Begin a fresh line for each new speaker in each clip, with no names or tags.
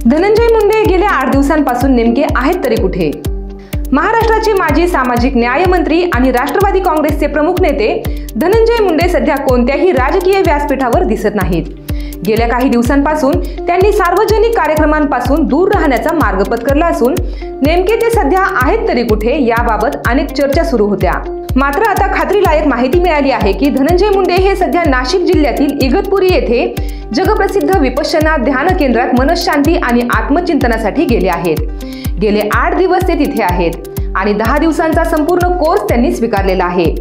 धनंजय मुंडे गेल्या 8 दिवसांपासून नेमके आहेत तरी कुठे? महाराष्ट्राचे माजी सामाजिक न्याय मंत्री आणि राष्ट्रवादी काँग्रेसचे प्रमुख नेते धनंजय मुंडे सध्या कोणत्याही राजकीय व्यासपीठावर दिसत नाहीत। गेल्या काही दिवसांपासून त्यांनी सार्वजनिक कार्यक्रमांपासून दूर राहण्याचा मार्ग पत्करला असून नेमके ते सध्या आहेत तरी कुठे याबाबत अनेक चर्चा सुरू होत्या। मात्र आता खात्रीलायक माहिती मिळाली आहे की धनंजय मुंडे हे सध्या नाशिक जिल्ह्यातील इगतपुरी येथे जगप्रसिद्ध विपश्यना ध्यान केंद्रात मनःशांती आणि आत्मचिंतनासाठी गेले आहेत। गेले 8 दिवस ते तिथे आहेत आणि 10 दिवसांचा संपूर्ण कोर्स त्यांनी स्वीकारलेला आहे।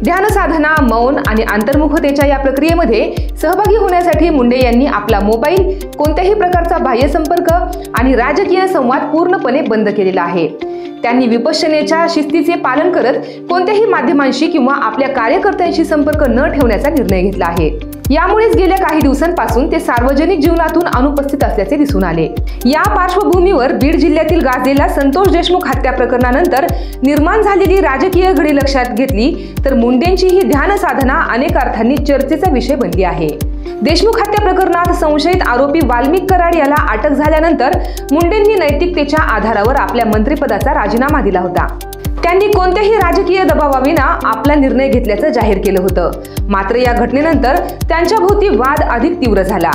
ध्यान साधना, मौन आणि अंतर्मुखतेच्या या प्रक्रियेमध्ये सहभागी होण्यासाठी मुंडे यांनी आपला मोबाईल, कोणत्याही प्रकारचा बाह्य संपर्क आणि राजकीय संवाद पूर्णपणे बंद केलेला आहे। त्यांनी विपश्यनेच्या शिस्तीचे पालन करत कोणत्याही माध्यमांशी किंवा आपल्या कार्यकर्त्यांशी संपर्क न ठेवण्याचा निर्णय घेतला आहे। यामुळेच गेल्या काही दिवसांपासून ते सार्वजनिक जीवनातून अनुपस्थित असल्याचे दिसून आले। या पार्श्वभूमीवर बीड जिल्ह्यातील गाजलेल्या संतोष देशमुख हत्या प्रकरणानंतर निर्माण झालेली राजकीय घडी लक्षात घेतली तर मुंडेंची ही ध्यान साधना अनेक अर्थांनी चर्चेचा विषय बनली आहे। देशमुख हत्या प्रकरणात संशयित आरोपी वाल्मिक कराड याला अटक झाल्यानंतर मुंडेंनी नैतिकतेच्या आधारावर आपल्या मंत्रिपदाचा राजीनामा दिला होता। त्यांनी कोणत्याही राजकीय दबावाविना आपला निर्णय घेतल्याचं जाहीर केलं होतं। मात्र या घटनेनंतर त्यांच्या भोवती वाद अधिक तीव्र झाला।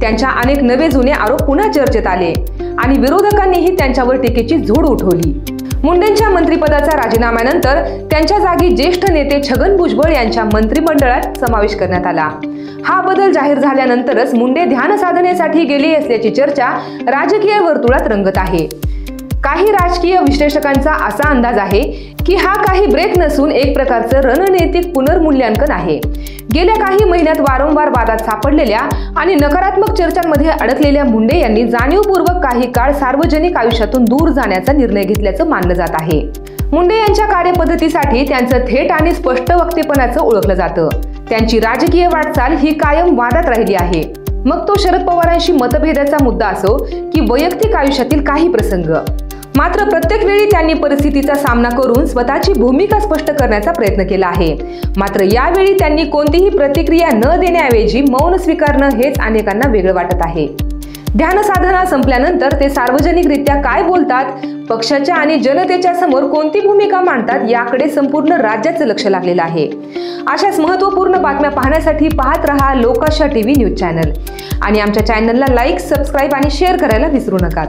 त्यांच्या अनेक नवे जुने आरोप पुन्हा चर्चेत आले आणि विरोधकांनीही त्यांच्यावर टीकेची झोड उठवली। मुंडेंच्या मंत्रिपदाचा राजीनाम्यानंतर त्यांच्या जागी ज्येष्ठ नेते छगन भुजबळ यांच्या मंत्रिमंडळात समावेश करण्यात आला। हा बदल जाहीर झाल्यानंतरच मुंडे ध्यान साधनेसाठी गेले असल्याची चर्चा राजकीय वर्तुळात रंगत आहे। काही राजकीय विश्लेषकांचा असा अंदाज आहे की हा काही ब्रेक नसून एक प्रकारचं रणनैतिक पुनर्मूल्यांकन आहे। गेल्या काही महिन्यात वारंवार वादात सापडलेल्या आणि नकारात्मक चर्चांमध्ये अडकलेल्या मुंडे यांनी जाणीवपूर्वक काही काळ सार्वजनिक आयुष्यातून दूर जाण्याचा निर्णय घेतल्याचं मानलं जात आहे। मुंडे यांच्या कार्यपद्धतीसाठी त्यांचं थेट आणि स्पष्ट वक्तेपणाचं ओळखलं जातं। त्यांची राजकीय वाटचाल ही कायम वादात राहिली आहे, मग तो शरद पवारांशी मतभेदाचा मुद्दा असो की वैयक्तिक आयुष्यातील काही प्रसंग। मात्र प्रत्येक वेळी त्यांनी परिस्थितीचा सामना करून स्वतःची भूमिका स्पष्ट करण्याचा प्रयत्न केला आहे। मात्र यावेळी त्यांनी कोणतीही प्रतिक्रिया न देण्याऐवजी मौन स्वीकारणं हेच अनेकांना वेगळं वाटत आहे। ध्यान साधना संपल्यानंतर ते सार्वजनिकरित्या काय बोलतात, पक्षाच्या आणि जनतेच्या समोर कोणती भूमिका मांडतात याकडे संपूर्ण राज्याचं लक्ष लागलेलं आहे। अशाच महत्त्वपूर्ण बातम्या पाहण्यासाठी पाहत रहा लोकाशा टीव्ही न्यूज चॅनल आणि आमच्या चॅनलला लाईक, सबस्क्राईब आणि शेअर करायला विसरू नका।